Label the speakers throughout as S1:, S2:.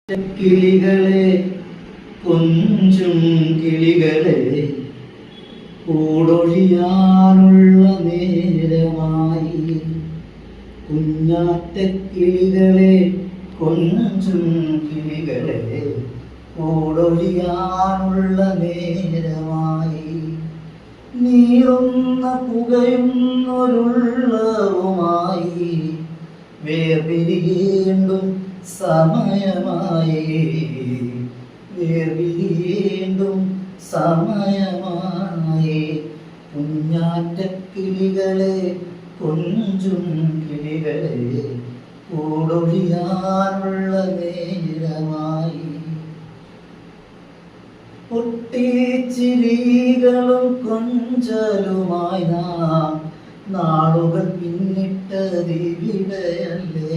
S1: കിളികളെ കൊഞ്ചും കിളികളെ കൂടൊഴിയാനുള്ള നേരമായി. കുഞ്ഞാറ്റ കിളികളെ കൊഞ്ചും കിളികളെ കൂടൊഴിയാനുള്ള നേരമായി. നീറുന്ന പുകയുന്നൊരുള്ളവുമായി വേർപിരിയേണ്ടും സമയമായി. വേർപിരിയേണ്ടും സമയമായി. കുഞ്ഞാറ്റ കിളികളെ കൊഞ്ചും കിളികളെ കൂടൊഴിയാനുള്ള നേരമായി. പൊട്ടിച്ചിരികളും കൊഞ്ചലുമായി നാം നാളുകൾ പിന്നിട്ടതിവിടെയല്ലേ.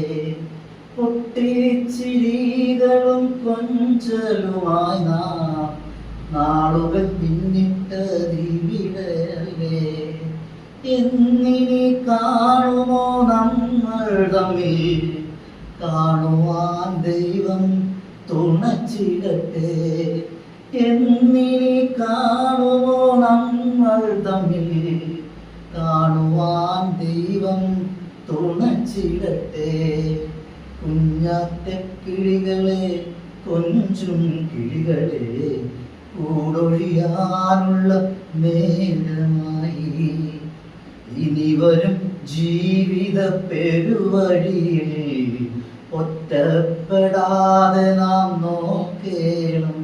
S1: പൊട്ടിച്ചിരികളും കൊഞ്ചലുമായി നാം നാളുകൾ പിന്നിട്ടതിവിടെയല്ലേ. എന്നിനി കാണുമോ നമ്മൾ തമ്മിൽ, കാണുവാൻ ദൈവം തുണച്ചിടട്ടെ. എന്നിനി കാണുമോ നമ്മൾ തമ്മിൽ, കാണുവാൻ ദൈവം തുണച്ചിടട്ടെ. കുഞ്ഞാറ്റ കിളികളെ കൊഞ്ചും കിളികളെ കൂടൊഴിയാനുള്ള നേരമായി. ഇനി വരും ജീവിത പെരുവഴിയിൽ ഒറ്റപ്പെടാതെ നാം നോക്കേണം.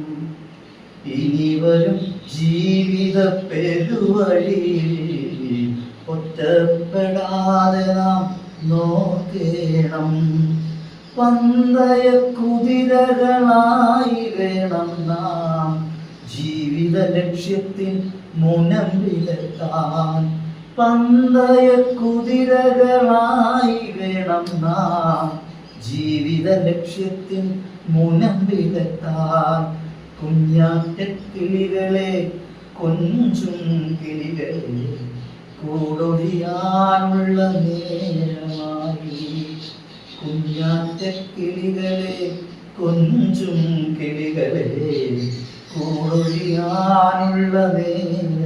S1: ഇനി വരും ജീവിത പെരുവഴിയിൽ ഒറ്റപ്പെടാതെ നാം നോക്കേണം. പന്തയ കുതിരകളായി വേണം നാം ജീവിത ലക്ഷ്യത്തിൽ മുനമ്പിലെത്താൻ. പന്തയ കുതിരകളായി വേണം നാം ജീവിത ലക്ഷ്യത്തിൽ മുനമ്പിലെത്താൻ. കുഞ്ഞാറ്റ കിളികളെ കൊഞ്ചും കിളികളെ കൂടൊഴിയാനുള്ള നേരമായി. കുഞ്ഞാറ്റ കിളികളെ കൊഞ്ചും കിളികളെ കൂടൊഴിയാനുള്ള നേരം.